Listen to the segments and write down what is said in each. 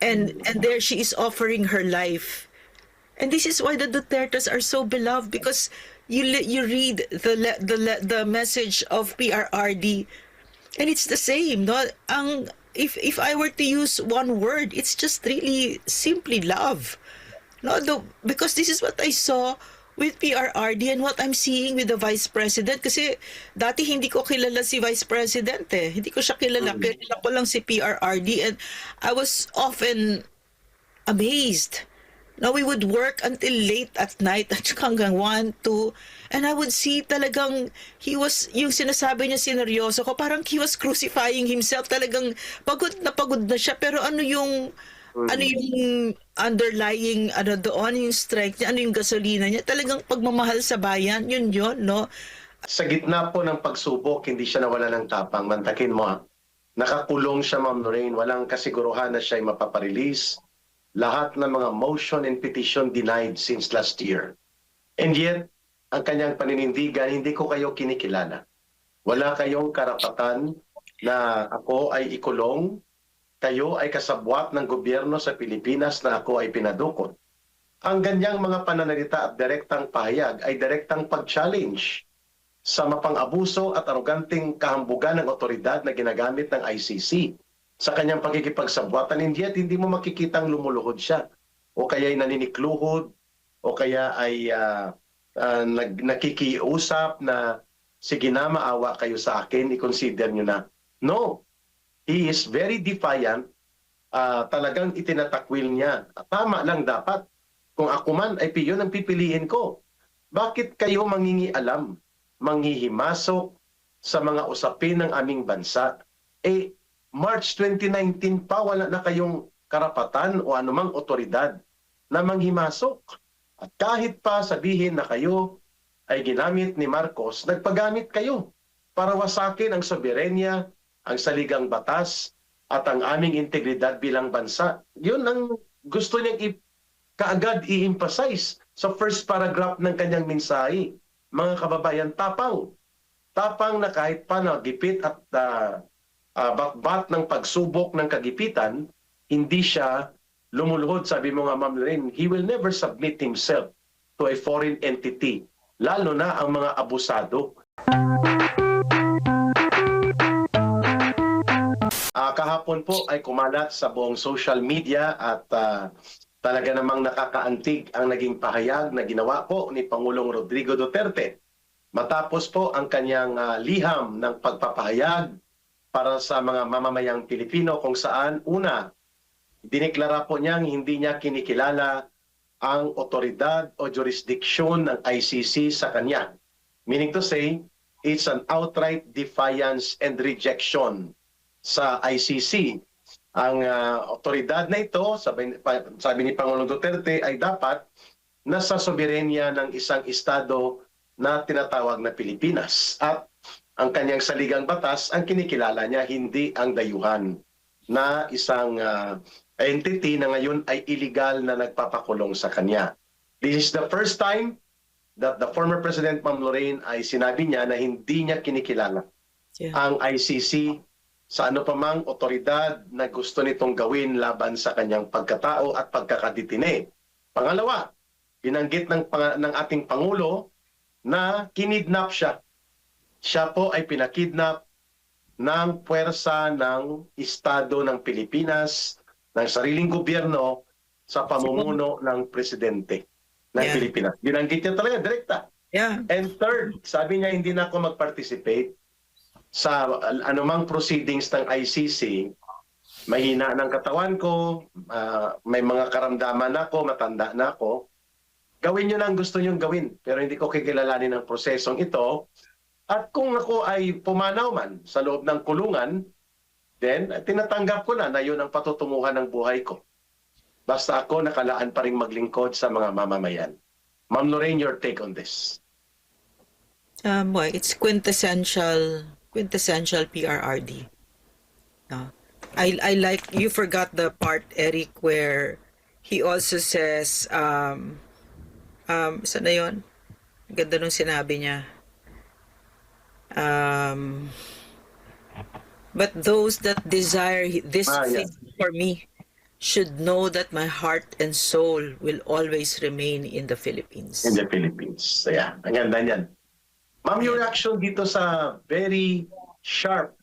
and there she is offering her life. And this is why the Dutertes are so beloved, because you read the message of PRRD, and it's the same, no? Ang if I were to use one word, it's just really simply love. No, because this is what I saw with PRRD and what I'm seeing with the Vice President. Kasi dati hindi ko kilala si Vice President eh. Hindi ko siya kilala. Kilala ko lang si PRRD, and I was often amazed. Now, we would work until late at night at saka hanggang 1, 2, and I would see talagang yung sinasabi niya sineryoso ko, parang he was crucifying himself. Talagang pagod na siya, pero ano yung underlying, doon, yung strength niya, ano yung gasolina niya, talagang pagmamahal sa bayan, yun, no? Sa gitna po ng pagsubok, hindi siya nawala ng tapang. Mantakin mo, nakakulong siya, Ma'am Lorraine. Walang kasiguruhan na siya ay mapaparelease. Lahat ng mga motion and petition denied since last year. And yet, ang kanyang paninindigan, hindi ko kayo kinikilala. Wala kayong karapatan na ako ay ikulong. Kayo ay kasabwat ng gobyerno sa Pilipinas na ako ay pinadukot. Ang ganyang mga pananalita at direktang pahayag ay direktang pag-challenge sa mapang-abuso at aroganting kahambugan ng otoridad na ginagamit ng ICC sa kanyang pagkikipagsabwatan, and yet hindi mo makikitang lumuluhod siya. O kaya ay naninikluhod, o kaya ay nakikiusap na, sige na, maawa kayo sa akin, i-consider nyo na. No. He is very defiant. Talagang itinatakwil niya. Tama lang dapat. Kung ako man ay piyon ang pipiliin ko. Bakit kayo mangingialam, manghihimasok sa mga usapin ng aming bansa? March 2019 pa, wala na kayong karapatan o anumang otoridad na manghimasok. At kahit pa sabihin na kayo ay ginamit ni Marcos, nagpagamit kayo para wasakin ang soberenya, ang saligang batas, at ang aming integridad bilang bansa. Yun ang gusto niyang kaagad i-emphasize sa first paragraph ng kanyang mensahe. Mga kababayan, tapang. Tapang na kahit pa nagipit at batbat ng pagsubok ng kagipitan, hindi siya lumuluhod. Sabi mo nga, Ma'am Lorraine, he will never submit himself to a foreign entity, lalo na ang mga abusado. Kahapon po ay kumalat sa buong social media at talaga namang nakakaantig ang naging pahayag na ginawa po ni Pangulong Rodrigo Duterte matapos po ang kanyang liham ng pagpapahayag para sa mga mamamayang Pilipino, kung saan una, diniklara po niyang hindi niya kinikilala ang otoridad o jurisdiction ng ICC sa kanya. Meaning to say, it's an outright defiance and rejection sa ICC. Ang otoridad na ito, sabi ni Pangulong Duterte, ay dapat nasa soberenya ng isang estado na tinatawag na Pilipinas. At ang kanyang saligang batas, ang kinikilala niya, hindi ang dayuhan na isang entity na ngayon ay illegal na nagpapakulong sa kanya. This is the first time that the former President, Ma'am Lorraine, ay sinabi niya na hindi niya kinikilala ang ICC sa ano pa mang otoridad na gusto nitong gawin laban sa kanyang pagkatao at pagkakaditine. Pangalawa, binanggit ng ating Pangulo na kinidnap siya. Siya po ay pinakidnap ng puwersa ng Estado ng Pilipinas, ng sariling gobyerno, sa pamumuno ng Presidente ng Pilipinas. Binanggit niya talaga, direkta. And third, sabi niya hindi na ako mag-participate sa anumang proceedings ng ICC. Mahina ng katawan ko, may mga karamdaman ako, matanda na ako. Gawin niyo na ang gusto niyong gawin, pero hindi ko kikilalanin ang prosesong ito. At kung ako ay pumanaw man sa loob ng kulungan, then tinatanggap ko na yun ang patutunguhan ng buhay ko. Basta ako nakalaan pa rin maglingkod sa mga mamamayan. Ma'am Lorraine, your take on this? It's quintessential PRRD. I like, you forgot the part, Eric, where he also says, saan na yun? Ganda nung sinabi niya. But those that desire this thing for me, should know that my heart and soul will always remain in the Philippines. In the Philippines. So, yeah, ang ganda niyan. Ma'am, your reaction dito sa very sharp,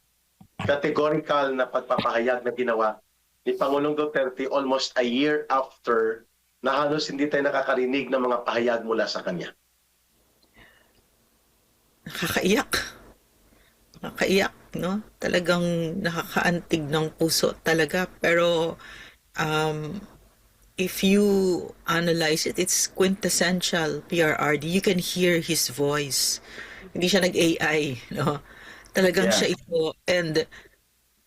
categorical na pagpapahayag na ginawa ni Pangulong Duterte almost a year after na halos hindi tayo nakakarinig ng mga pahayag mula sa kanya. Nakakaiyak. Nakakaiyak, no? Talagang nakakaantig ng puso talaga. Pero if you analyze it, it's quintessential PRRD. You can hear his voice. Hindi siya nag-AI, no? Talagang Yeah. siya ito. And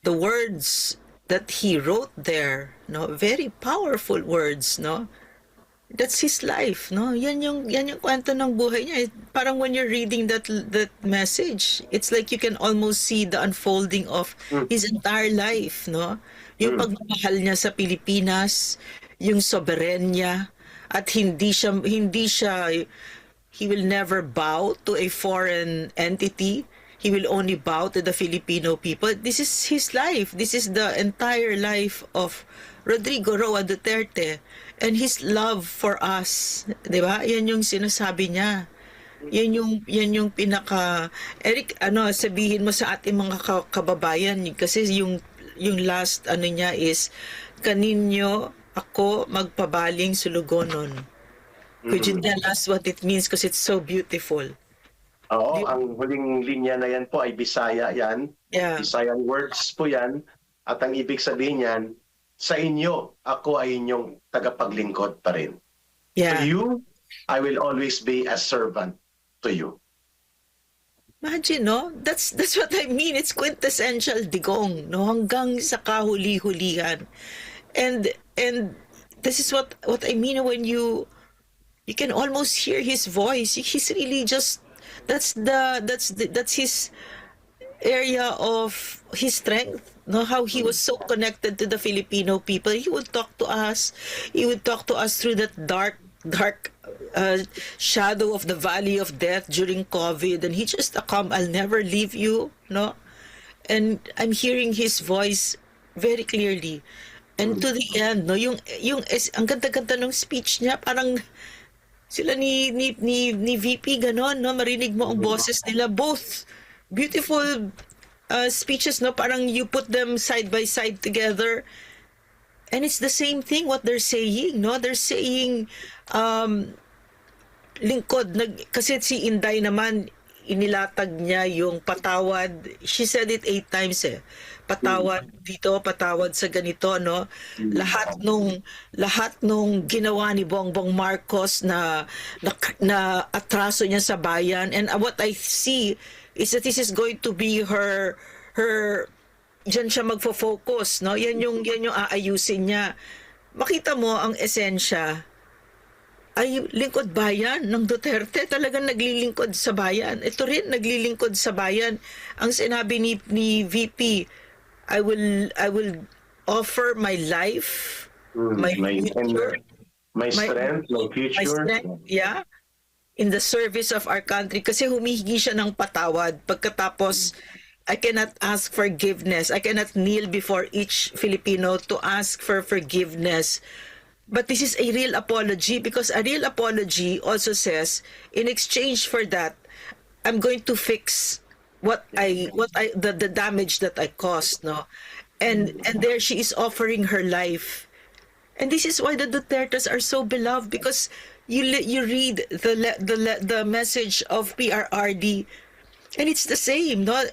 the words that he wrote there, no, very powerful words, no? That's his life, no? Yan yung kwento ng buhay niya. Parang when you're reading that message, it's like you can almost see the unfolding of his entire life, no? Yung pagmamahal niya sa Pilipinas, yung soberenya, at he will never bow to a foreign entity. He will only bow to the Filipino people. This is his life. This is the entire life of Rodrigo Roa Duterte and his love for us. 'Di ba? Yan yung sinasabi niya. Yan yung pinaka Eric, sabihin mo sa ating mga kababayan kasi yung last niya is kaninyo ako magpabaling sulugonon. Could you tell us what it means because it's so beautiful? Oo, ang huling linya na yan po ay Bisaya yan. Yeah. Bisayan words po yan. At ang ibig sabihin yan, sa inyo, ako ay inyong tagapaglingkod pa rin. Yeah. To you, I will always be a servant to you. Imagine, no? That's what I mean. It's quintessential digong, no? Hanggang sa kahuli-hulihan. And this is what I mean when you can almost hear his voice. He's really just that's his area of his strength, no, how he was so connected to the Filipino people. He would talk to us through that dark shadow of the valley of death during COVID, and he just I'll never leave you, no. And I'm hearing his voice very clearly, and to the end, no, ang ganda-ganda ng speech niya, parang sila ni VP ganon, no, marinig mo ang boses nila, both beautiful speeches, no, parang you put them side by side together and it's the same thing what they're saying, no. They're saying lingkod, kasi si Inday naman inilatag niya yung patawad. She said it 8 times patawad dito, patawad sa ganito, no. Lahat nung ginawa ni Bongbong Marcos na atraso niya sa bayan, and what I see is that this is going to be her diyan siya magfo-focus, no. Yan yung aayusin niya. Makita mo ang esensya ay lingkod bayan ng Duterte, talagang naglilingkod sa bayan. Ito rin naglilingkod sa bayan. Ang sinabi ni VP, I will offer my life, my future, my strength, my future. my strength, yeah, in the service of our country. Kasi humihingi siya ng patawad. Pagkatapos, I cannot ask forgiveness. I cannot kneel before each Filipino to ask for forgiveness. But this is a real apology, because a real apology also says, in exchange for that, I'm going to fix the damage that I caused, no. And there she is offering her life. And this is why the Dutertes are so beloved, because you read the message of PRRD, and it's the same, no.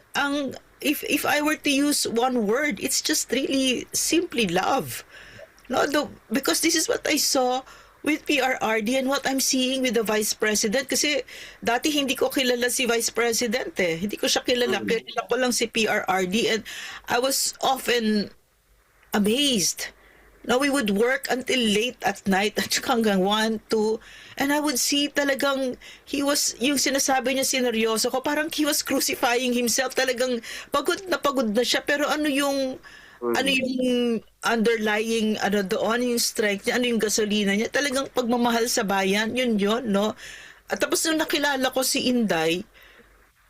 If I were to use one word, it's just really simply love. No, because this is what I saw with PRRD and what I'm seeing with the Vice President. Kasi dati hindi ko kilala si Vice President Hindi ko siya kilala. Kilala ko lang si PRRD, and I was often amazed. Now, we would work until late at night at hanggang 1, 2, and I would see talagang yung sinasabi niya sineryoso ko, parang he was crucifying himself. Talagang pagod na siya, pero ano yung underlying doon, yung strength niya, yung gasolina niya, talagang pagmamahal sa bayan, yun, no. At tapos nung nakilala ko si Inday,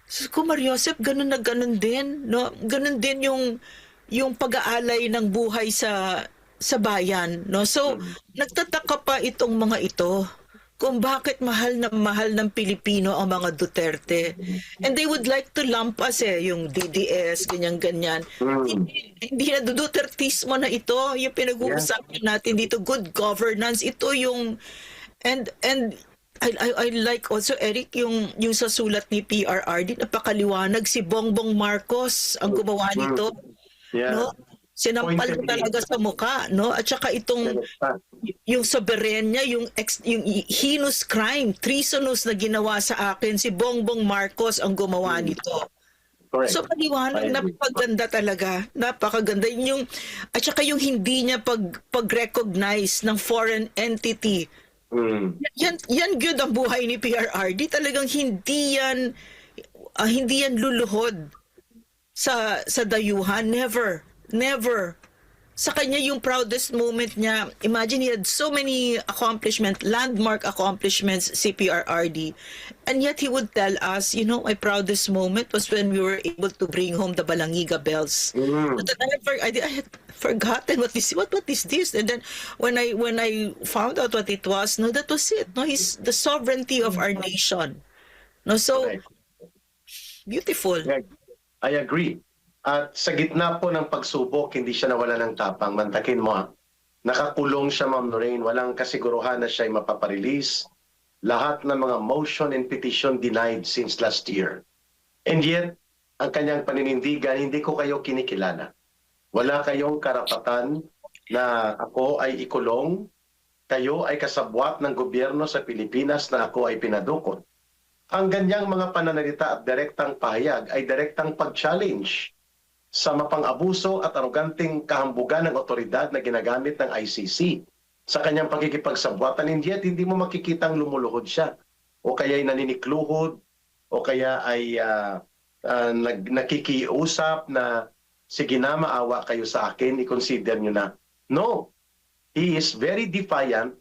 sabi ko, Mariosep, ganun na ganun din, no. Ganun din yung pag-aalay ng buhay sa sa bayan, no? So, nagtataka pa itong mga ito kung bakit mahal na mahal ng Pilipino ang mga Duterte. And they would like to lump us yung DDS, ganyan-ganyan. Mm. Hindi na Dutertismo na ito, yung pinag-uusapan natin dito, good governance, ito yung, and I like also, Eric, yung sa sulat ni PRRD, napakaliwanag, si Bongbong Marcos ang gumawa nito. Yeah. No? Sinampal Pointed talaga sa muka, no? At saka itong yung soberenya, yung heinous crime, treasonous na ginawa sa akin, si Bongbong Marcos ang gumawa nito. Correct. So paliwanag, I agree. napakaganda talaga. Napakaganda. At saka yung hindi niya pag-recognize ng foreign entity. Mm. Yan good ang buhay ni PRRD. Talagang hindi yan luluhod sa dayuhan. Never. Sa kanya yung proudest moment niya. Imagine, he had so many landmark accomplishments, si PRRD. And yet he would tell us, my proudest moment was when we were able to bring home the Balangiga bells. I had forgotten what is this. And then when I found out what it was, no, that was it. No, he's the sovereignty of our nation. No, so Correct. beautiful. I agree. At sa gitna po ng pagsubok, hindi siya nawala ng tapang. Mantakin mo, nakakulong siya, Ma'am Lorraine. Walang kasiguruhan na siya ay mapaparelease. Lahat ng mga motion and petition denied since last year. And yet, ang kanyang paninindigan, hindi ko kayo kinikilala. Wala kayong karapatan na ako ay ikulong. Kayo ay kasabwat ng gobyerno sa Pilipinas na ako ay pinadukot. Ang ganyang mga pananalita at direktang pahayag ay direktang pag-challenge sa mapang-abuso at aroganting kahambugan ng otoridad na ginagamit ng ICC sa kanyang pagkikipagsabwatan. And yet, hindi mo makikitang lumuluhod siya. O kaya ay naninikluhod, o kaya ay nakikiusap na, sige na, maawa kayo sa akin, i-consider nyo na. No. He is very defiant.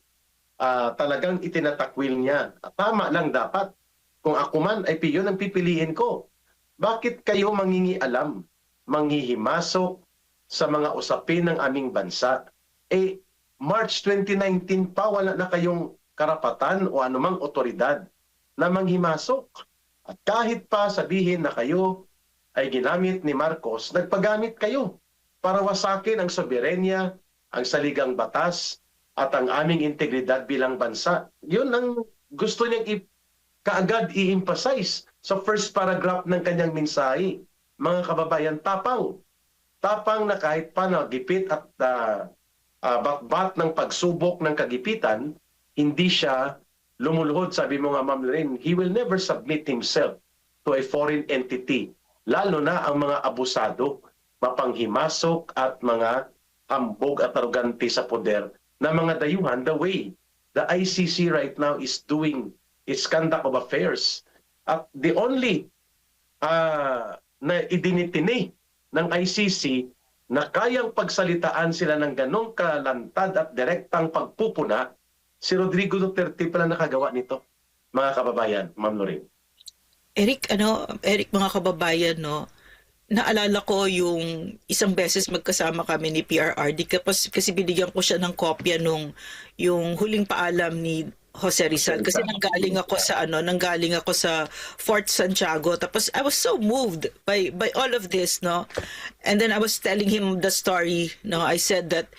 Talagang itinatakwil niya. Tama lang dapat. Kung ako man ay piyon ang pipiliin ko. Bakit kayo mangingialam, manghihimasok sa mga usapin ng aming bansa? March 2019 pa, wala na kayong karapatan o anumang otoridad na manghimasok. At kahit pa sabihin na kayo ay ginamit ni Marcos, nagpagamit kayo para wasakin ang soberenya, ang saligang batas, at ang aming integridad bilang bansa. Yun ang gusto niyang kaagad i-emphasize sa first paragraph ng kanyang mensahe. Mga kababayan, tapang. Tapang na kahit pa nagipit at batbat ng pagsubok ng kagipitan, hindi siya lumuluhod. Sabi mo nga, Ma'am Lorraine, he will never submit himself to a foreign entity. Lalo na ang mga abusado, mapanghimasok at mga hambog at arugante sa poder na mga dayuhan, the way the ICC right now is doing its conduct of affairs. At the only na idinitini ng ICC na kayang pagsalitaan sila ng ganong kalantad at direktang pagpupuna, si Rodrigo Duterte pala nakagawa nito. Mga kababayan, Ma'am Lorraine. Eric, mga kababayan, no, naalala ko yung isang beses magkasama kami ni PRRD kasi binigyan ko siya ng kopya yung huling paalam ni Jose Rizal kasi nanggaling ako sa Fort Santiago, tapos I was so moved by all of this, no, and then I was telling him the story, no. I said that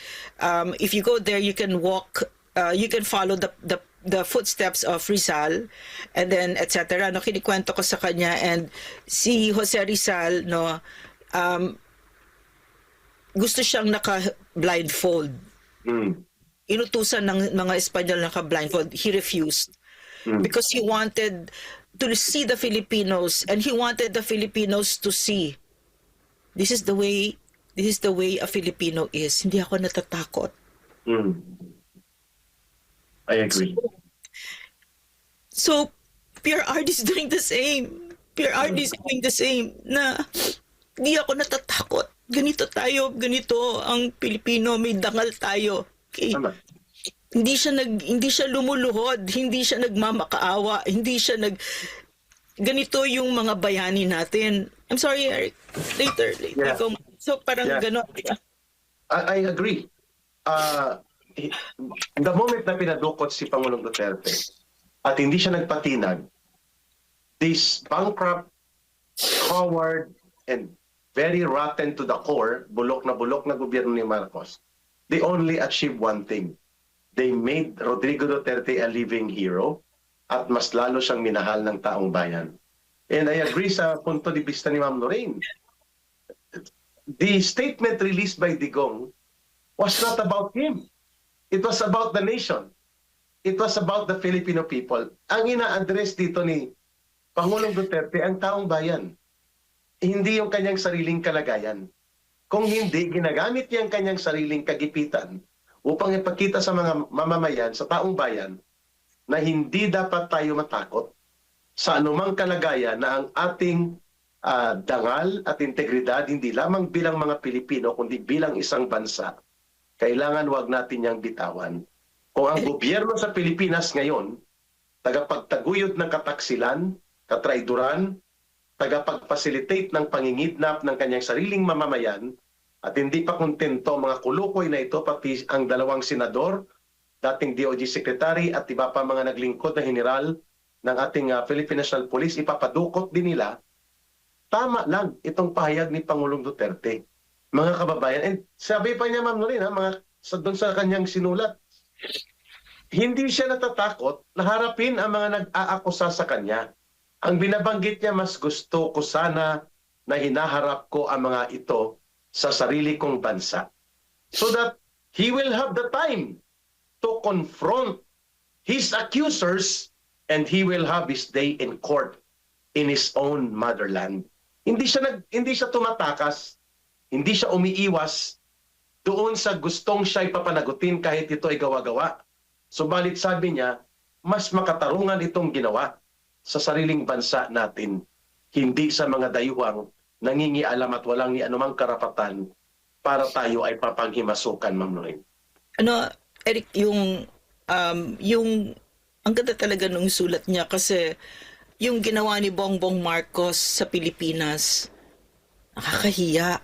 if you go there, you can walk, you can follow the footsteps of Rizal, and then etc. No, kinikwento ko sa kanya, and si Jose Rizal, no, gusto siyang naka-blindfold. Inutusan ng mga Espanyol naka-blindfold. He refused because he wanted to see the Filipinos, and he wanted the Filipinos to see this is the way a Filipino is. Hindi ako natatakot. I agree. So PRRD is doing the same. PRRD is doing the same, na hindi ako natatakot. Ganito ang Pilipino, may dangal tayo. Okay. Hindi siya lumuluhod, hindi siya nagmamakaawa, hindi siya ganito yung mga bayani natin. I'm sorry, Eric. Later. Yeah. So parang Yeah. gano'n. I agree. uh, the moment na pinadukot si Pangulong Duterte at hindi siya nagpatinag, this bankrupt, coward, and very rotten to the core, bulok na gobyerno ni Marcos, they only achieve one thing. They made Rodrigo Duterte a living hero at mas lalo siyang minahal ng taong bayan. And I agree sa punto de vista ni Ma'am Lorraine. The statement released by Digong was not about him. It was about the nation. It was about the Filipino people. Ang ina-address dito ni Pangulong Duterte ang taong bayan. Hindi yung kanyang sariling kalagayan. Kung hindi, ginagamit niya ang kanyang sariling kagipitan upang ipakita sa mga mamamayan, sa taong bayan, na hindi dapat tayo matakot sa anumang kalagayan na ang ating dangal at integridad, hindi lamang bilang mga Pilipino, kundi bilang isang bansa, kailangan wag natin niyang bitawan. Kung ang gobyerno sa Pilipinas ngayon, tagapagtaguyod ng kataksilan, katraiduran, tagapag-facilitate ng pangingidnap ng kanyang sariling mamamayan, at hindi pa kontento mga kulukoy na ito, pati ang dalawang senador, dating DOJ Secretary at iba pa mga naglingkod na general ng ating Philippine National Police, ipapadukot din nila. Tama lang itong pahayag ni Pangulong Duterte. Mga kababayan, and sabi pa niya, Ma'am Lorraine, doon sa kanyang sinulat, hindi siya natatakot na harapin ang mga nag-aakusa sa kanya. Ang binabanggit niya, mas gusto ko sana na hinaharap ko ang mga ito sa sarili kong bansa. So that he will have the time to confront his accusers and he will have his day in court in his own motherland. Hindi siya tumatakas, hindi siya umiiwas doon sa gustong siya ipapanagutin kahit ito ay gawa-gawa. Subalit sabi niya, mas makatarungan itong ginawa sa sariling bansa natin, hindi sa mga dayuhang nangingialam at walang ni anumang karapatan para tayo ay papanghimasukan, Ma'am Lorraine. Eric, yung ang ganda talaga nung sulat niya kasi yung ginawa ni Bongbong Marcos sa Pilipinas, nakakahiya.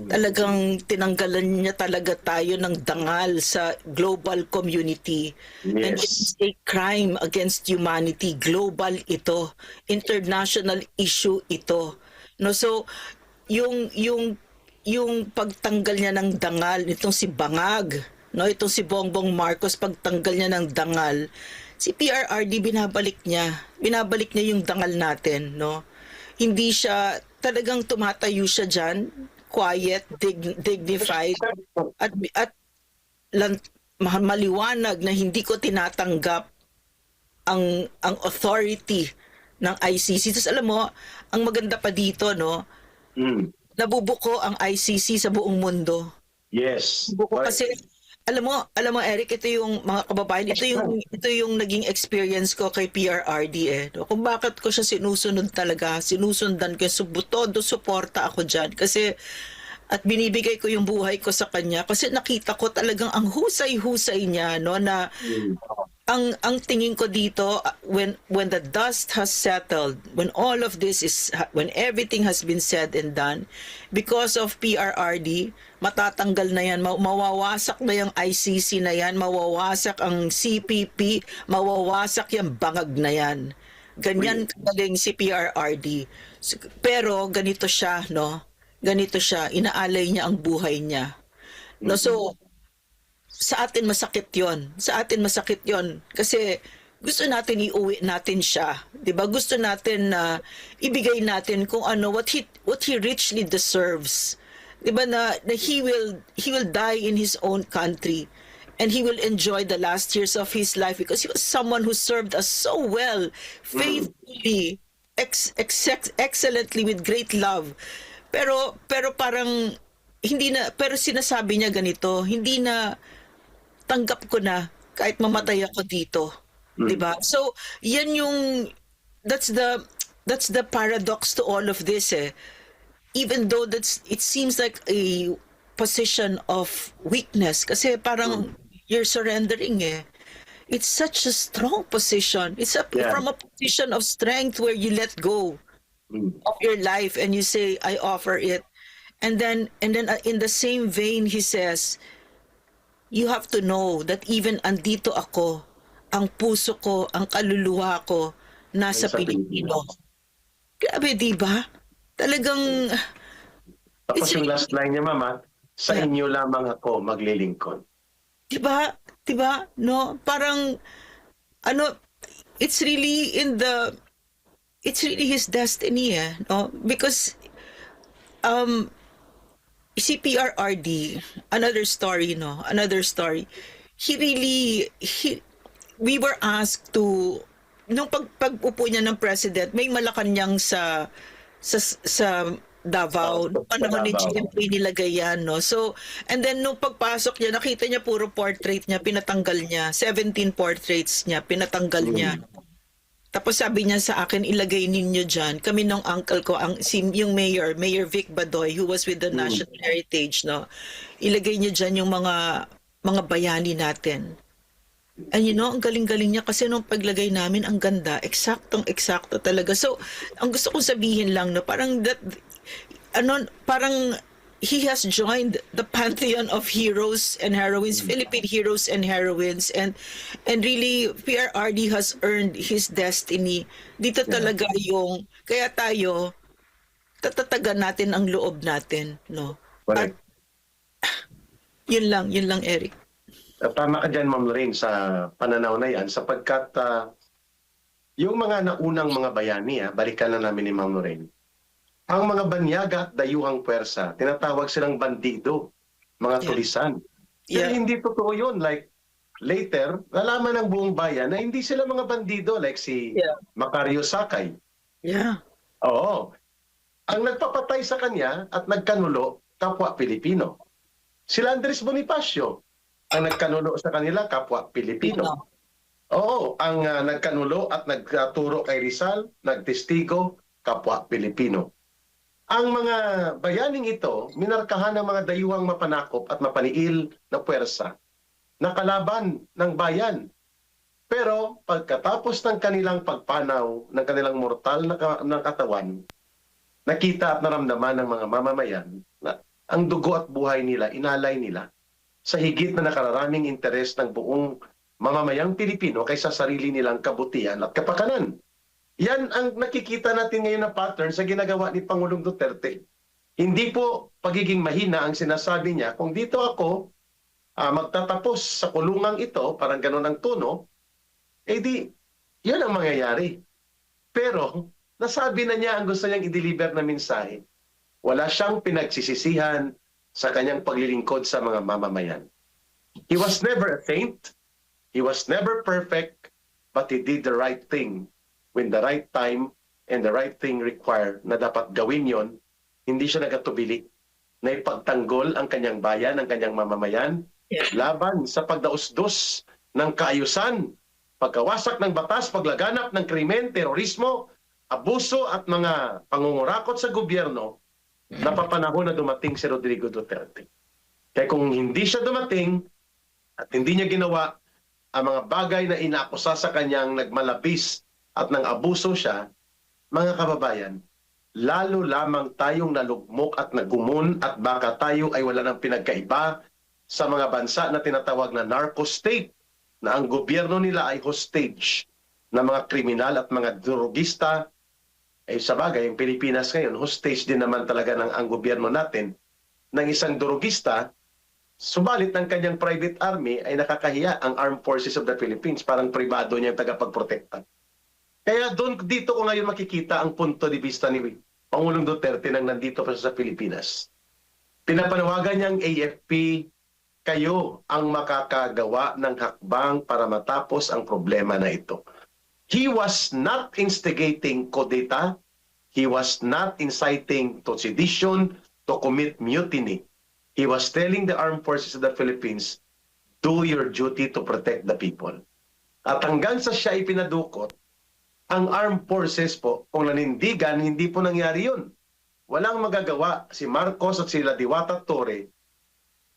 Talagang tinanggalan niya talaga tayo ng dangal sa global community. Yes. And it's a crime against humanity. Global ito. International issue ito. No, so yung pagtanggal niya ng dangal nitong si Bangag, no, itong si Bongbong Marcos, pagtanggal niya ng dangal, si PRRD binabalik niya yung dangal natin, no. Hindi siya talagang tumatayo siya diyan, quiet, dignified, at maliwanag na hindi ko tinatanggap ang authority ng ICC. Tapos alam mo, ang maganda pa dito, no, nabubuko ang ICC sa buong mundo. Yes. Buko kasi alam mo Eric, ito yung mga kababayan, ito yung naging experience ko kay PRRD no? Kung bakit ko siya sinusundan ko, todo suporta ako diyan kasi at binibigay ko yung buhay ko sa kanya kasi nakita ko talagang ang husay-husay niya, no, na ang tingin ko dito, when the dust has settled, when everything has been said and done, because of PRRD, matatanggal na yan, mawawasak na yung ICC na yan, mawawasak ang CPP, mawawasak yung bangag na yan. Ganyan kagaling si PRRD. Pero ganito siya, no? Ganito siya, inaalay niya ang buhay niya. No, so sa atin masakit 'yon. Kasi gusto natin iuwi natin siya, 'di ba? Gusto natin na ibigay natin kung ano what he richly deserves. 'Di ba na he will die in his own country and he will enjoy the last years of his life because he was someone who served us so well, faithfully, excellently, with great love. Pero parang pero sinasabi niya ganito, hindi na tanggap ko na kahit mamatay ako dito, 'di ba? So, yan yung that's the paradox to all of this Even though it seems like a position of weakness kasi parang you're surrendering It's such a strong position. It's from a position of strength where you let go of your life and you say, I offer it. And then in the same vein, he says, you have to know that even andito ako, ang puso ko, ang kaluluwa ko, nasa Sa Pilipino. Pilipinas. Grabe, di ba? Talagang, Tapos it's yung really, last line niya, Mama, sa yeah, inyo lamang ako maglilingkod. di ba? Di ba? No? Parang, ano, it's really it's really his destiny, no? Because, um, si PRRD, another story, no? Another story. We were asked to, nung pag-upo niya ng president, may Malacanang sa Davao. Noong panahon ni Davao. GMP nilagay yan, no? So, and then nung pagpasok niya, nakita niya puro portrait niya, pinatanggal niya. 17 portraits niya, pinatanggal niya. Tapos sabi niya sa akin, ilagay ninyo dyan. Kami nung uncle ko, yung Mayor Vic Badoy, who was with the National Heritage, no? Ilagay niyo dyan yung mga bayani natin. And you know, ang galing-galing niya kasi nung paglagay namin, ang ganda, eksaktong-eksakto talaga. So, ang gusto kong sabihin lang, no, parang he has joined the pantheon of heroes and heroines, Philippine heroes and heroines, and really PRRD has earned his destiny. Dito talaga kaya tayo tatatagan natin ang loob natin, no? At Correct. yun lang Eric. Tama ka dyan, Ma'am Lorraine, sa pananaw na yan, sapagkat yung mga naunang mga bayani, balikan na namin ni Ma'am Lorraine, ang mga banyaga at dayuhang puwersa, tinatawag silang bandido, mga tulisan. Pero Yeah. hindi totoo yun. Like, later, nalaman ng buong bayan na hindi sila mga bandido like si Macario Sakay. Yeah. Oo. Ang nagpapatay sa kanya at nagkanulo, kapwa Pilipino. Sila Andres Bonifacio, ang nagkanulo sa kanila, kapwa Pilipino. Oo, ang nagkanulo at nagturo kay Rizal, nagtestigo, kapwa Pilipino. Ang mga bayaning ito, minarkahan ng mga dayuhang mapanakop at mapaniil na puwersa na kalaban ng bayan. Pero pagkatapos ng kanilang pagpanaw, ng kanilang mortal na katawan, nakita at naramdaman ng mga mamamayan na ang dugo at buhay nila, inalay nila sa higit na nakararaming interes ng buong mamamayang Pilipino kaysa sarili nilang kabutihan at kapakanan. Yan ang nakikita natin ngayon na pattern sa ginagawa ni Pangulong Duterte. Hindi po pagiging mahina ang sinasabi niya, kung dito ako magtatapos sa kulungang ito, parang ganun ang tono, di, yun ang mangyayari. Pero, nasabi na niya ang gusto niyang i-deliver na mensahe. Wala siyang pinagsisisihan sa kanyang paglilingkod sa mga mamamayan. He was never a saint. He was never perfect, but he did the right thing when the right time and the right thing required na dapat gawin yon. Hindi siya nagatubili na ipagtanggol ang kanyang bayan, ang kanyang mamamayan, laban sa pagdausdos ng kaayusan, pagkawasak ng batas, paglaganap ng krimen, terorismo, abuso at mga pangungurakot sa gobyerno na papanahon na dumating si Rodrigo Duterte. Kaya kung hindi siya dumating at hindi niya ginawa ang mga bagay na inaakusa sa kanyang nagmalabis at nang abuso siya, mga kababayan, lalo lamang tayong nalugmok at nagumon at baka tayo ay wala ng pinagkaiba sa mga bansa na tinatawag na narco-state, na ang gobyerno nila ay hostage ng mga kriminal at mga drogista. Sa bagay, ang Pilipinas ngayon, hostage din naman talaga ng ang gobyerno natin ng isang drogista, subalit ng kanyang private army ay nakakahiya ang Armed Forces of the Philippines, parang pribado niya yung tagapagprotekta. Kaya dito ko ngayon makikita ang punto de vista ni Pangulong Duterte nang nandito pa sa Pilipinas. Pinapanawagan niyang AFP, kayo ang makakagawa ng hakbang para matapos ang problema na ito. He was not instigating kudeta. He was not inciting to sedition, to commit mutiny. He was telling the Armed Forces of the Philippines, do your duty to protect the people. At hanggang sa siya ipinadukot, ang Armed Forces po, kung nanindigan, hindi po nangyari yun. Walang magagawa si Marcos at sila Diwata Torre.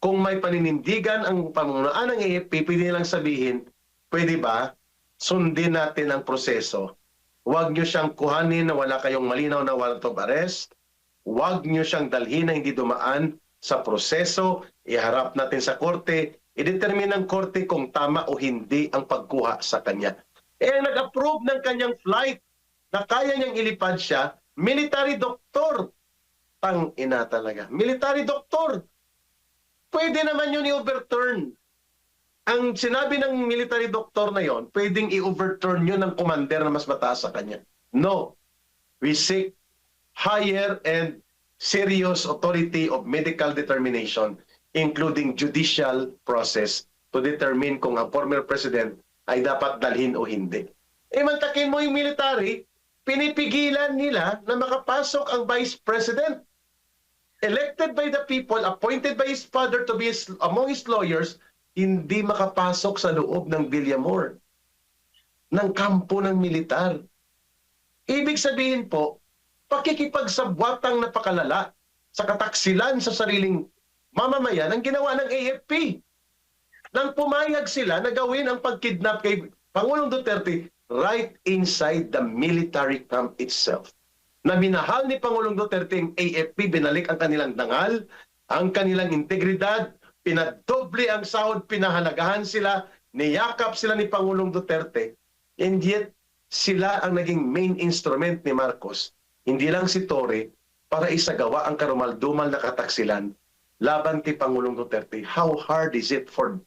Kung may paninindigan ang pamunuan ng AFP, pwede nilang sabihin, pwede ba sundin natin ang proseso? Huwag nyo siyang kuhanin na wala kayong malinaw na warrant of arrest. Huwag nyo siyang dalhin na hindi dumaan sa proseso. Iharap natin sa korte. i-determine ng korte kung tama o hindi ang pagkuha sa kanya. Nag-approve ng kanyang flight na kaya niyang ilipad siya, military doctor. Tang ina talaga. Military doctor. Pwede naman yun i-overturn. Ang sinabi ng military doctor na yon, pwedeng i-overturn yun ng commander na mas mataas sa kanya. No. We seek higher and serious authority of medical determination, including judicial process, to determine kung ang former president ay dapat dalhin o hindi. Mantakin mo yung military, pinipigilan nila na makapasok ang vice president. Elected by the people, appointed by his father to be among his lawyers, hindi makapasok sa loob ng Villamor, ng kampo ng militar. Ibig sabihin po, pakikipagsabwatang napakalala sa kataksilan sa sariling mamamayan ang ginawa ng AFP. Nang pumayag sila na gawin ang pagkidnap kay Pangulong Duterte right inside the military camp itself. Na minahal ni Pangulong Duterte ang AFP, binalik ang kanilang dangal, ang kanilang integridad, pinadoble ang sahod, pinahalagahan sila, niyakap sila ni Pangulong Duterte, and yet sila ang naging main instrument ni Marcos, hindi lang si Torre, para isagawa ang karumaldumal na kataksilan laban kay Pangulong Duterte. How hard is it for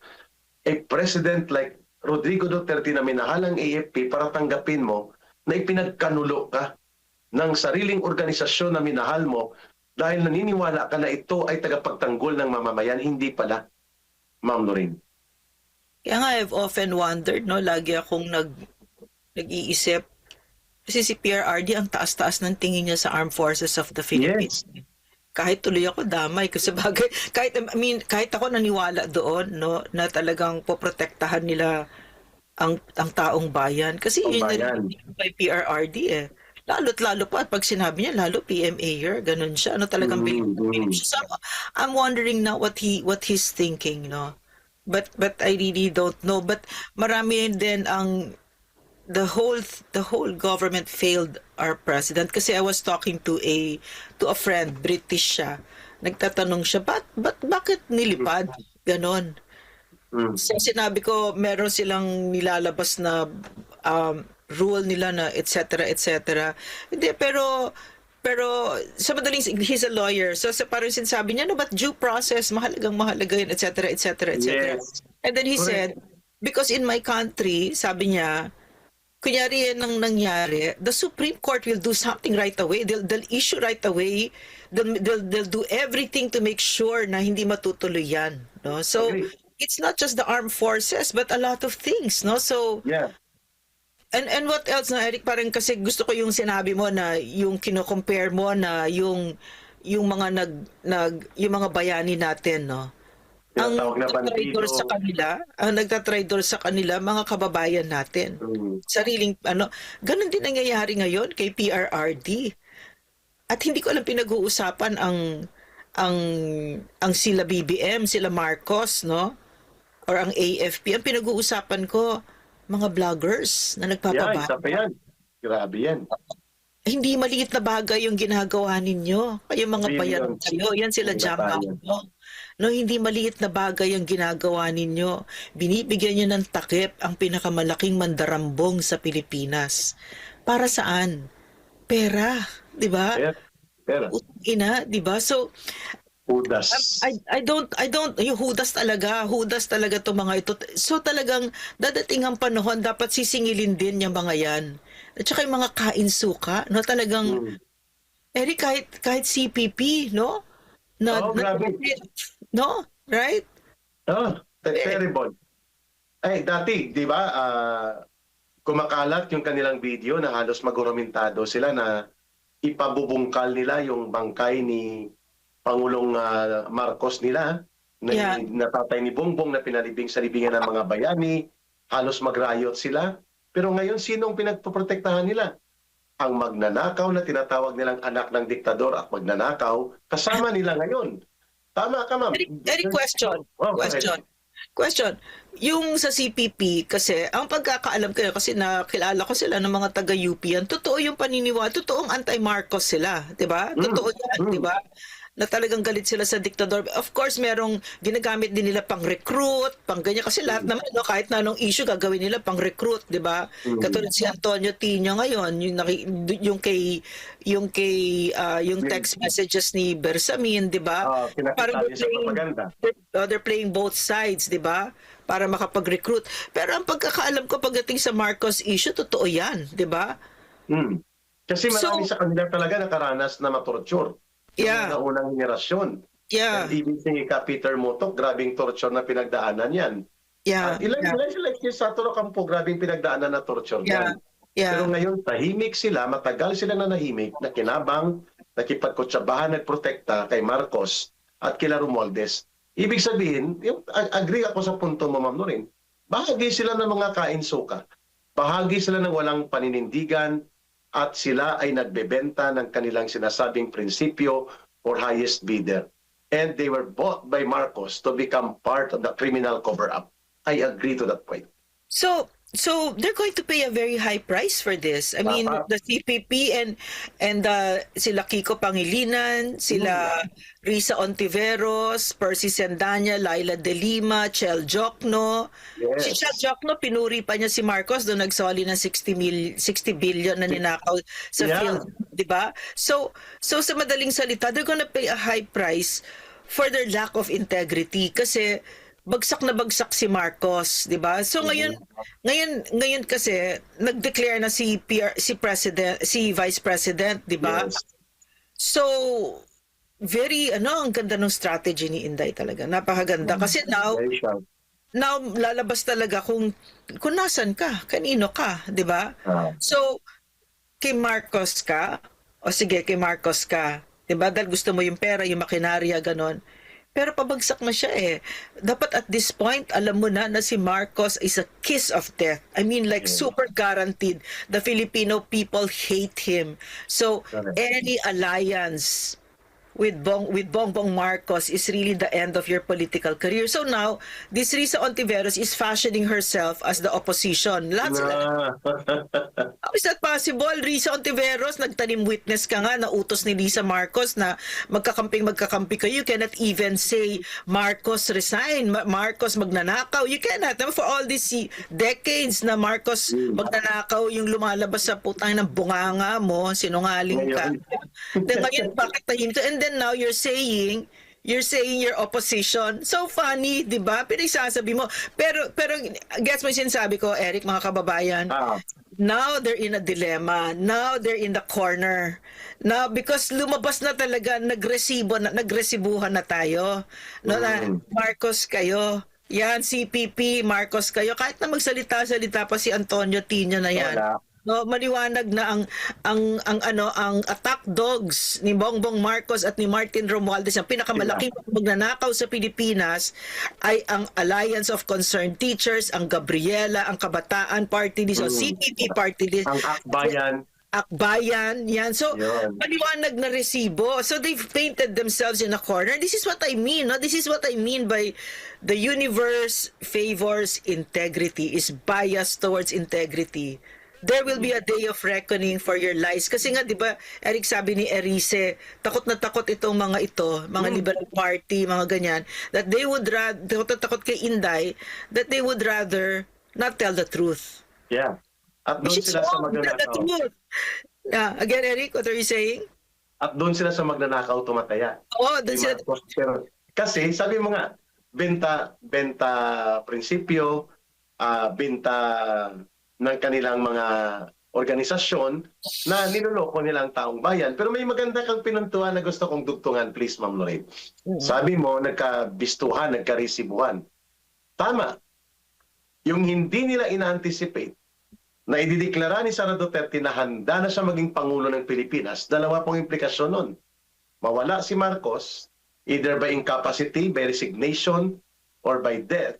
a president like Rodrigo Duterte na minahal ang AFP para tanggapin mo na ipinagkanulo ka ng sariling organisasyon na minahal mo dahil naniniwala ka na ito ay tagapagtanggol ng mamamayan, hindi pala, Ma'am Noreen. Kaya nga, I've often wondered, no, lagi akong nag-iisip, kasi si PRRD ang taas-taas ng tingin niya sa Armed Forces of the Philippines. Yes. Kahit tuloy ako damay kasi bagay, kahit ako naniwala doon, no, na talagang poprotektahan nila ang taong bayan kasi yun na by PRRD eh. Lalo't-lalo pa at pag sinabi niya lalo PMA-er, ganun siya. Ano talagang bilib siya. So, I'm wondering now what he's thinking, no. But I really don't know. But marami din ang the whole government failed our president kasi I was talking to a friend, British siya. Nagtatanong siya, bakit nilipad? Ganon. So sinabi ko, meron silang nilalabas na rule nila na etc. Hindi, pero sa madaling, he's a lawyer. So parang sinasabi niya, no, but due process, mahalaga yun, etc. Yes. And then he said, because in my country, sabi niya, kunyari yan ang nangyari, the Supreme Court will do something right away. They'll issue right away. They'll do everything to make sure na hindi matutuloy yan. No? So, it's not just the armed forces, but a lot of things. No? So, yeah. And what else, no, Eric? Parang kasi gusto ko yung sinabi mo na yung kino-compare mo na yung mga yung mga bayani natin, no? Ang nagtatraidor sa kanila, mga kababayan natin. Sariling, ganun din nangyayari ngayon kay PRRD. At hindi ko alam pinag-uusapan ang sila BBM, sila Marcos, no? Or ang AFP. Ang pinag-uusapan ko, mga vloggers na nagpapabaya. Isa pa yan. Grabe yan. Hindi maliit na bagay yung ginagawa ninyo. Kayo mga bayan kayo. Yan sila Jamma. No, hindi maliit na bagay ang ginagawa ninyo. Binibigyan nyo ng takip ang pinakamalaking mandarambong sa Pilipinas. Para saan? Pera, di ba? Pera. Ina, di ba? So, Hudas. I don't, yung hudas talaga to mga ito. So talagang dadating ang panahon, dapat sisingilin din yung mga yan. At saka yung mga kain-suka, no, talagang, Eric, kahit CPP, no? Grabe. No? Right? Terrible. Ay, dati, di ba, kumakalat yung kanilang video na halos magurumentado sila na ipabubungkal nila yung bangkay ni Pangulong Marcos nila, natatay ni Bongbong na pinalibing sa libingan ng mga bayani, halos mag-riot sila. Pero ngayon, sinong pinagpoprotektahan nila? Ang magnanakaw na tinatawag nilang anak ng diktador at magnanakaw, kasama nila ngayon. Tama ka, ma'am. Eric, question. Yung sa CPP, kasi, ang pagkakaalam ko, kasi nakilala ko sila ng mga taga-UP yan, totoo yung paniniwala, totoong anti-Marcos sila, di ba? Totoo yan, di ba? na talagang galit sila sa diktador. Of course, merong ginagamit din nila pang-recruit, pang ganyan. Kasi lahat naman, no, kahit na anong issue, gagawin nila pang-recruit, di ba? Katulad si Antonio Tino ngayon, yung text messages ni Bersamin, di ba? Parang Pinakita niya sa propaganda. they're playing both sides, di ba? Para makapag-recruit. Pero ang pagkakaalam ko pagdating sa Marcos issue, totoo yan, di ba? Hmm. Kasi marami So, sa kanila talaga nakaranas na matorture. Yung yeah, mga unang henerasyon. yeah, And even si Peter Motok, grabing torture na pinagdaanan yan. yeah, At ilan yeah, sila si Satoru Campo, grabing pinagdaanan na torture yeah, yan. yeah, Pero ngayon, tahimik sila, matagal sila na nahimik, nakinabang, nakipagkutsabahan, nagprotekta kay Marcos at kila Romualdez. Ibig sabihin, agree ako sa punto mo, Ma'am Norin, bahagi sila ng mga kain-suka. Bahagi sila ng walang paninindigan at sila ay nagbebenta ng kanilang sinasabing prinsipyo or highest bidder. And they were bought by Marcos to become part of the criminal cover-up. I agree to that point. So they're going to pay a very high price for this. I mean, Dapat. the CPP and sila Kiko Pangilinan, sila Risa Ontiveros, Percy Sendanya, Laila De Lima, Chel Jokno. Si Chel Yes. Jokno, pinuri pa niya si Marcos doon nagsoli ng 60 billion na ninakaw sa Yeah. field, 'di ba? So sa madaling salita, they're gonna pay a high price for their lack of integrity kasi bagsak na bagsak si Marcos, 'di ba? So ngayon kasi nag-declare na si Vice President, 'di ba? Yes. So ang ganda ng strategy ni Inday talaga. Napakaganda kasi Very sharp. now lalabas talaga kung nasan ka, kanino ka, 'di ba? Ah. So kay Marcos ka, o sige, kay Marcos ka, 'di ba? Dahil gusto mo yung pera, yung makinarya, ganon. Pero pabagsak na siya eh. Dapat at this point, alam mo na si Marcos is a kiss of death. I mean, like super guaranteed. The Filipino people hate him. So, Correct. any alliance with Bongbong Marcos is really the end of your political career. So now, this Risa Ontiveros is fashioning herself as the opposition. Lahat sila. How is that possible? Risa Ontiveros, nagtanim witness ka nga, nautos ni Lisa Marcos na magkakampi kayo. You cannot even say Marcos resign, Marcos magnanakaw. You cannot. For all these decades na Marcos magnanakaw, yung lumalabas sa putang ng bunganga mo, sinungaling ka. Then ngayon, bakit tahimik? And then now you're saying your opposition. So funny, 'di ba? Pinagsasabi mo. Pero gets mo yung sinasabi ko, Eric, mga kababayan. Now they're in a dilemma. Now they're in the corner. Now because lumabas na talaga, nagresibuhan na tayo. No, na Marcos kayo. Yan, CPP, Marcos kayo. Kahit na magsalita-salita pa si Antonio Tino na yan. Wala. No, maliwanag na ang attack dogs ni Bongbong Marcos at ni Martin Romualdez, ang pinakamalaking magnanakaw sa Pilipinas ay ang Alliance of Concerned Teachers, ang Gabriela, ang Kabataan Party List, o CPP Party List, Ang Akbayan. yan. So, Yun. maliwanag na resibo. So, they've painted themselves in a corner. This is what I mean. No? This is what I mean by the universe favors integrity, is biased towards integrity. There will be a day of reckoning for your lies. Kasi nga, di ba, Eric, sabi ni Erice, takot na takot itong mga ito, mga Liberal Party, mga ganyan, that they would rather, takot kay Inday, that they would rather not tell the truth. Yeah. At doon Which is sila sa wrong, the magnanakaw. truth. Again, Eric, what are you saying? At doon sila sa magnanakaw tumataya. Oo, doon sila. Kasi sabi mo nga, benta prinsipyo, benta ng kanilang mga organisasyon na niloloko nilang taong bayan. Pero may maganda kang pinuntuan na gusto kong dugtungan, please, Ma'am Lorraine. Sabi mo, nagkabistuhan, nagkarisibuhan. Tama. Yung hindi nila ina-anticipate na idideklara ni Sara Duterte na handa na siya maging Pangulo ng Pilipinas, dalawa pong implikasyon nun. Mawala si Marcos, either by incapacity, by resignation, or by death.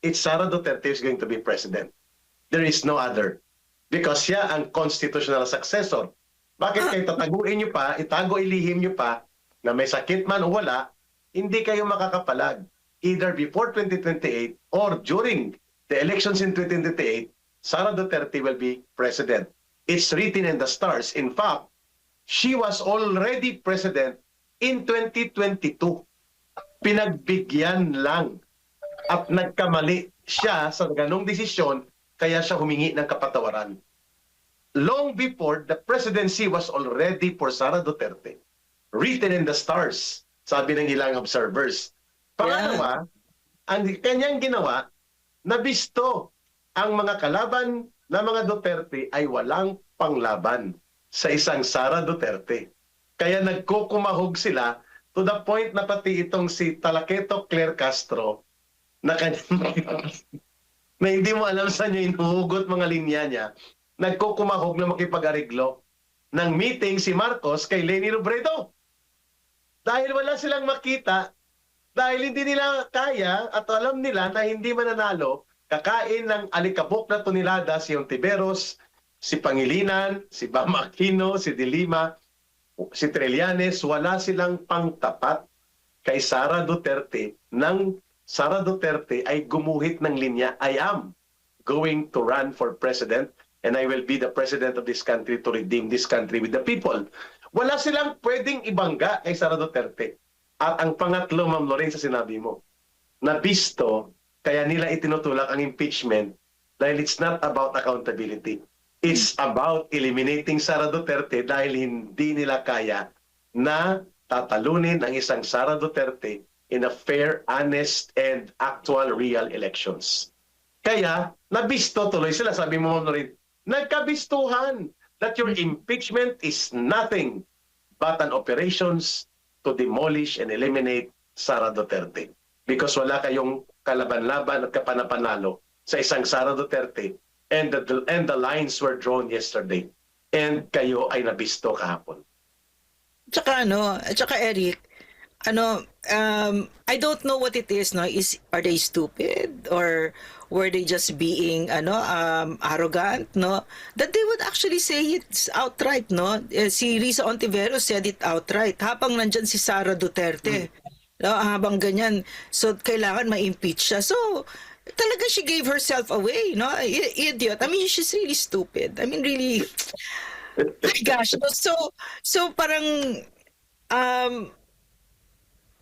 It's Sara Duterte who's going to be president. There is no other. Because siya ang constitutional successor. Bakit kayo tataguin nyo pa, ilihim nyo pa, na may sakit man o wala, hindi kayo makakapalag. Either before 2028 or during the elections in 2028, Sara Duterte will be president. It's written in the stars. In fact, she was already president in 2022. Pinagbigyan lang at nagkamali siya sa ganong desisyon kaya siya humingi ng kapatawaran. Long before, the presidency was already for Sara Duterte. Written in the stars, sabi ng ilang observers. Pangalawa, ang kanyang ginawa, nabisto ang mga kalaban na mga Duterte ay walang panglaban sa isang Sara Duterte. Kaya nagkukumahog sila to the point na pati itong si Talaketo Claire Castro na na hindi mo alam saan niya inuhugot mga linya niya, nagkukumahog na makipag-ariglo ng meeting si Marcos kay Leni Robredo. Dahil wala silang makita, dahil hindi nila kaya at alam nila na hindi mananalo, kakain ng alikabok na tonelada si Ontiveros, si Pangilinan, si Bam Aquino, si De Lima, si Trillanes, wala silang pangtapat kay Sara Duterte nang Sara Duterte ay gumuhit ng linya, I am going to run for president and I will be the president of this country to redeem this country with the people. Wala silang pwedeng ibangga kay Sara Duterte. At ang pangatlo, Ma'am Lorraine, sa sinabi mo, nabisto, kaya nila itinutulak ang impeachment dahil it's not about accountability. It's about eliminating Sara Duterte dahil hindi nila kaya na tatalunin ang isang Sara Duterte in a fair, honest, and actual real elections. Kaya, nabisto tuloy sila. Sabi mo, Ma'am Lorraine, nagkabistuhan that your impeachment is nothing but an operations to demolish and eliminate Sara Duterte. Because wala kayong kalaban-laban at kapanapanalo sa isang Sara Duterte and the lines were drawn yesterday. And kayo ay nabisto kahapon. Tsaka Eric, I don't know what it is, no? Are they stupid or were they just being arrogant, no? That they would actually say it outright, no? Si Risa Ontiveros said it outright habang nandyan si Sara Duterte. No, habang ganyan. So kailangan ma-impeach siya. So talaga she gave herself away, no? Idiot. I mean, she's really stupid. I mean, really. My gosh. So parang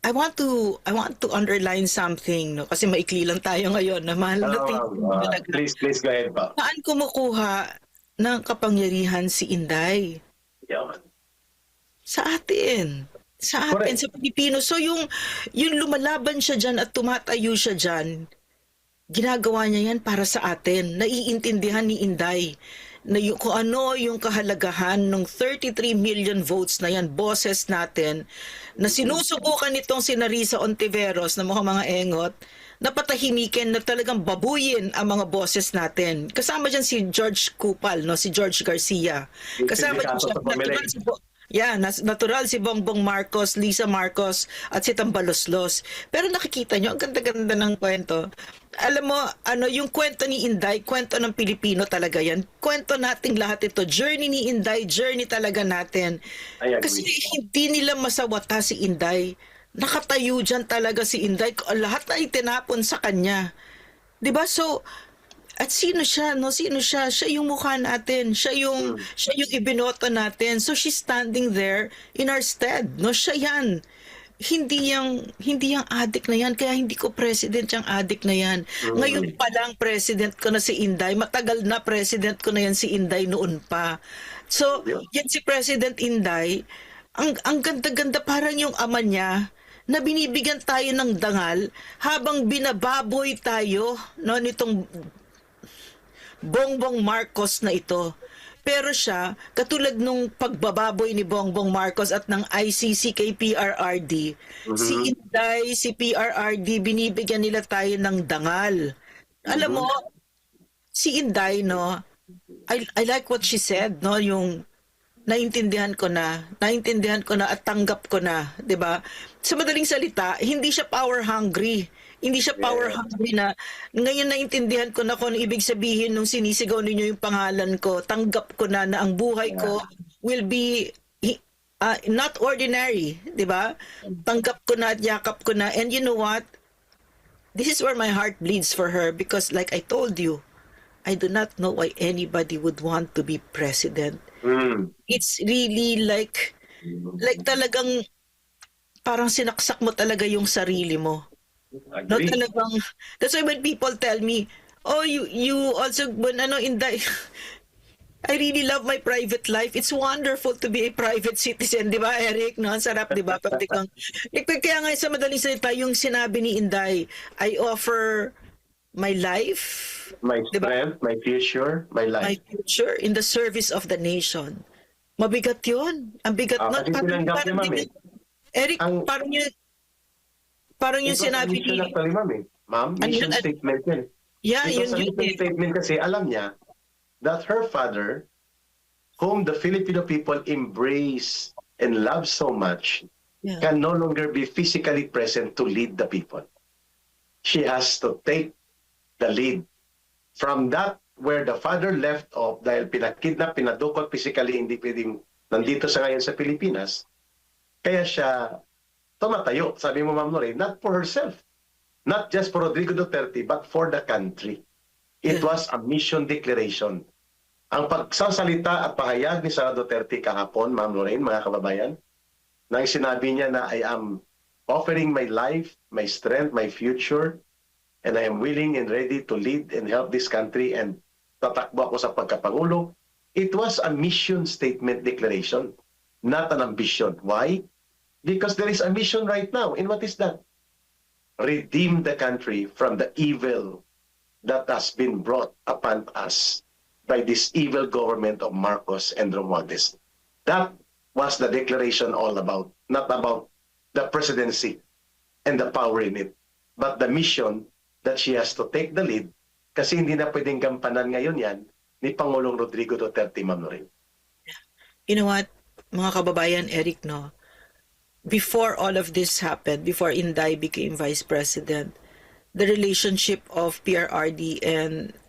I want to underline something, no? Kasi maikli lang tayo ngayon na mahalating talaga. Please go ahead pa. Saan kumukuha ng kapangyarihan si Inday? Yeah. Sa atin. Sa atin, Correct. sa Pilipino. So yung lumalaban siya dyan at tumatayo siya dyan, ginagawa niya yan para sa atin. Naiintindihan ni Inday na kung ano yung kahalagahan ng 33 million votes na yan, boses natin, na sinusubukan nitong si Risa Ontiveros na mukhang mga engot, na patahimikin, na talagang babuyin ang mga boses natin. Kasama dyan si George Kupal, no? Si George Garcia. Kasama dyan siya. Natural si Bongbong Marcos, Lisa Marcos, at si Tambaloslos. Pero nakikita nyo, ang ganda-ganda ng kwento. Alam mo, yung kwento ni Inday, kwento ng Pilipino talaga yan. Kwento nating lahat ito. Journey ni Inday, journey talaga natin. Kasi hindi nila masawata si Inday. Nakatayo dyan talaga si Inday. Lahat na itinapon sa kanya. 'Di ba? So, at sino siya, no? Sino siya? Siya yung mukha natin. Siya yung ibinoto natin. So she's standing there in our stead, no? Siya yan. Hindi yung adik na yan. Kaya hindi ko president yung adik na yan. Ngayon pa lang president ko na si Inday. Matagal na president ko na yan si Inday noon pa. So, yan si President Inday. Ang ganda-ganda, parang yung ama niya na binibigyan tayo ng dangal habang binababoy tayo, no, nitong Bongbong Marcos na ito. Pero siya, katulad nung pagbababoy ni Bongbong Marcos at ng ICC kay PRRD, si Inday, si PRRD, binibigyan nila tayo ng dangal. Alam mo, si Inday, no, I like what she said, no, yung naintindihan ko na at tanggap ko na, 'di ba? Sa madaling salita, hindi siya power hungry. Hindi siya power hungry na ngayon naintindihan ko na kung ano ibig sabihin nung sinisigaw ninyo yung pangalan ko. Tanggap ko na ang buhay ko will be not ordinary, 'di ba? Tanggap ko na at yakap ko na. And you know what? This is where my heart bleeds for her because like I told you, I do not know why anybody would want to be president. It's really like talagang parang sinaksak mo talaga yung sarili mo. No, Agree. talagang, that's why when people tell me, oh, you also, when Inday, I really love my private life. It's wonderful to be a private citizen, di ba, Eric? No, ang sarap, di ba? Pwede kang, kaya nga sa madaling salita, yung sinabi ni Inday, I offer my life, My di ba? strength, my future, my My life. future in the service of the nation. Mabigat yun. Ang bigat nun. Kasi tinanggap niya, ma'am, Eric, Ang, parang it yung was a sinabi ni, mission actually, ma'am, Ma'am, mission statement yun. yeah, It was yun a yun mission eh. statement kasi alam niya that her father, whom the Filipino people embrace and love so much, Yeah. can no longer be physically present to lead the people. She has to take the lead. From that, where the father left off dahil pinakidnap, pinadukot physically, hindi pwedeng nandito sa ngayon sa Pilipinas, kaya siya tumatayo, sabi mo Ma'am Lorraine, not for herself, not just for Rodrigo Duterte, but for the country. It Yeah. was a mission declaration. Ang pagsasalita at pahayag ni Sara Duterte kahapon, Ma'am Lorraine, mga kababayan, nang sinabi niya na I am offering my life, my strength, my future, and I am willing and ready to lead and help this country and tatakbo ako sa pagkapangulo. It was a mission statement declaration, not an ambition. Why? Because there is a mission right now. And what is that? Redeem the country from the evil that has been brought upon us by this evil government of Marcos and Romualdez. That was the declaration all about, not about the presidency and the power in it, but the mission that she has to take the lead kasi hindi na pwedeng gampanan ngayon yan ni Pangulong Rodrigo Duterte, Ma'am Lorraine. You know what, mga kababayan, Eric, no? Before all of this happened, before Inday became vice president, the relationship of PRRD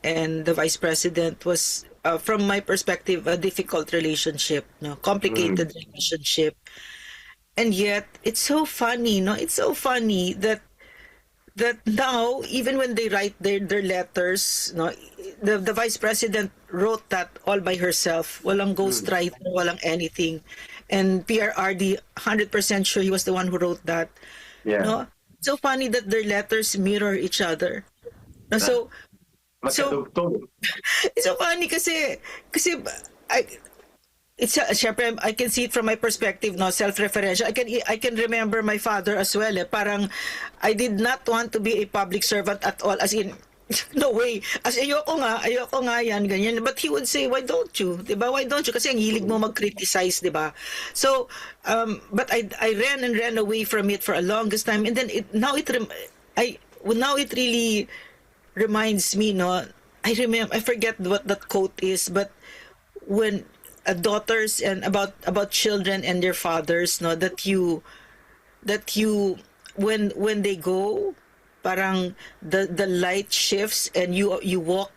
and the vice president was, from my perspective, a difficult relationship, no, complicated relationship, and yet it's so funny, no? It's so funny that now, even when they write their letters, no, the vice president wrote that all by herself, walang ghostwriter, walang anything, and PRRD 100% sure he was the one who wrote that. Yeah. No, so funny that their letters mirror each other. No, so Magkadugtong. it's so funny kasi syempre, I can see it from my perspective, no, self-referential. I can remember my father as well. Parang I did not want to be a public servant at all. As in, no way. As ayoko nga yan, ganyan. But he would say, why don't you? Diba? Why don't you? Kasi ang hilig mo mag-criticize, diba? So, but I ran and ran away from it for a longest time. And then now it really reminds me, no, I forget what that quote is, but when daughters and about children and their fathers, no, that you when they go, parang the light shifts and you walk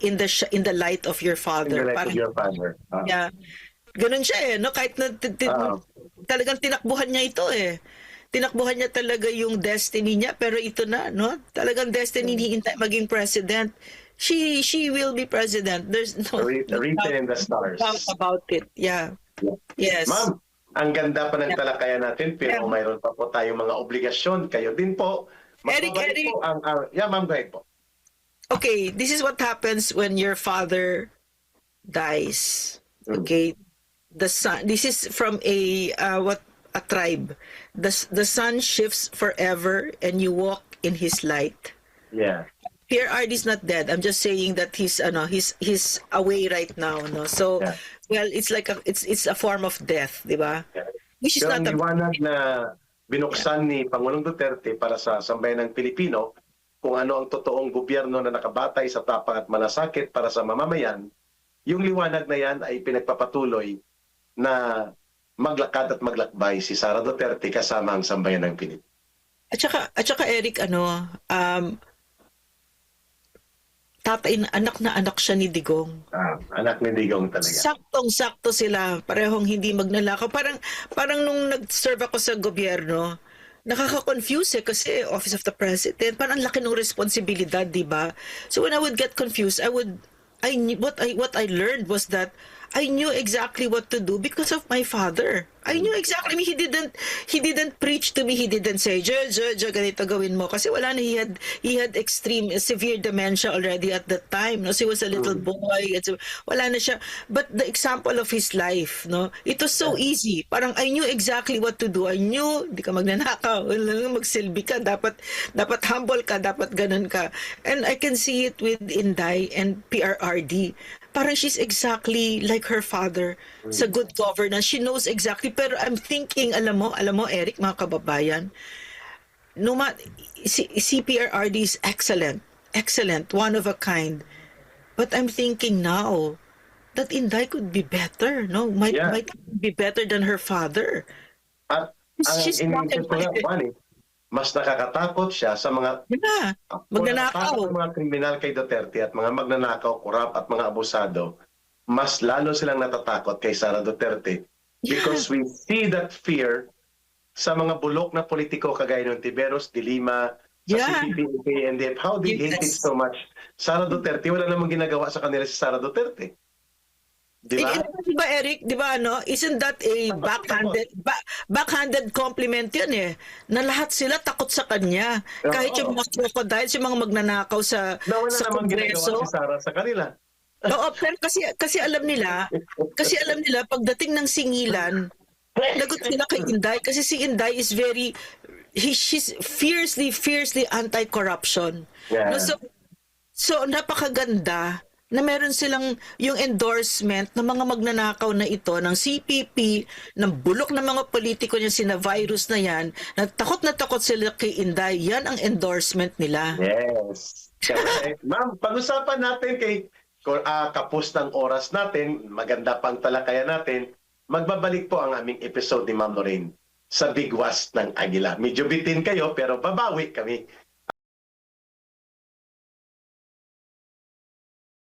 in the light of your father. In the light of Parang, your father. yeah, ganun siya eh, no, kahit na talagang tinakbuhan niya ito eh. Tinakbuhan niya talaga yung destiny niya, pero ito na, no? Talagang destiny ni Inday maging president. She will be president. There's no Written in the stars. doubt about it. Yeah. Yes. Ma'am, ang ganda pa ng talakayan natin, pero mayroon pa po tayong mga obligasyon. Kayo din po. Eric. Po yeah, ma'am, go ahead po. Okay, this is what happens when your father dies. Okay, the son. This is from a tribe. The sun shifts forever, and you walk in his light. Yeah. PRRD is not dead. I'm just saying that he's away right now, no. So, Yeah. well, it's like it's a form of death, di ba? Yeah. Which is Pero not ang liwanag na binuksan ni Pangulong Duterte para sa sambayan ng Pilipino kung ano ang totoong gobyerno na nakabatay sa tapang at malasakit para sa mamamayan, yung liwanag na yan ay pinagpapatuloy na maglakad at maglakbay si Sara Duterte kasama ang sambayan ng Pilipino. At saka Eric, anak na anak siya ni Digong. Anak ni Digong talaga. Saktong-sakto sila, parehong hindi magnanakaw. Parang nung nag-serve ako sa gobyerno, nakaka-confuse kasi Office of the President, parang ang laki ng responsibilidad, di ba? So when I would get confused, what I learned was that I knew exactly what to do because of my father. I knew exactly. I mean, he didn't preach to me. He didn't say, Jo, ganito gawin mo. Kasi wala na, he had extreme, severe dementia already at that time. No? So he was a little boy. Wala na siya. But the example of his life, no? It was so easy. Parang I knew exactly what to do. I knew, di ka magnanakaw, magsilbi ka, dapat humble ka, dapat ganun ka. And I can see it with Inday and PRRD. Parang she's exactly like her father sa good governance. She knows exactly. Pero I'm thinking, alam mo, Eric, mga kababayan, CPRRD is excellent. Excellent. One of a kind. But I'm thinking now that Inday could be better. No? Might be better than her father. At ang She's not iniisip ko nga, Juan, mas nakakatakot siya sa mga magnanakaw. mga kriminal kay Duterte at mga magnanakaw, korap at mga abusado, mas lalo silang natatakot kay Sara Duterte because we see that fear sa mga bulok na politiko kagaya ng Tiberos, De Lima, sa CPP, NDF. How they hated so much Sara Duterte. Wala namang ginagawa sa kanila si Sara Duterte. Di ba? Diba, Eric, di ba isn't that a backhanded compliment yun na lahat sila takot sa kanya. Kahit yung mga crocodiles, yung mga magnanakaw sa Wala sa namang Kongreso. ginagawa si Sara sa kanila. Oo, pero kasi alam nila, pagdating ng singilan, lagot sila kay Inday kasi si Inday is she's fiercely anti-corruption. Yeah. No, so napakaganda na meron silang yung endorsement ng mga magnanakaw na ito, ng CPP, ng bulok ng mga politiko niya, sina virus na yan, na takot sila kay Inday. Yan ang endorsement nila. Yes. Ma'am, pag-usapan natin kay kapos ng oras natin, maganda pang talakayan natin, magbabalik po ang aming episode ni Ma'am Lorraine sa Bigwas ng Agila. Medyo bitin kayo pero babawi kami.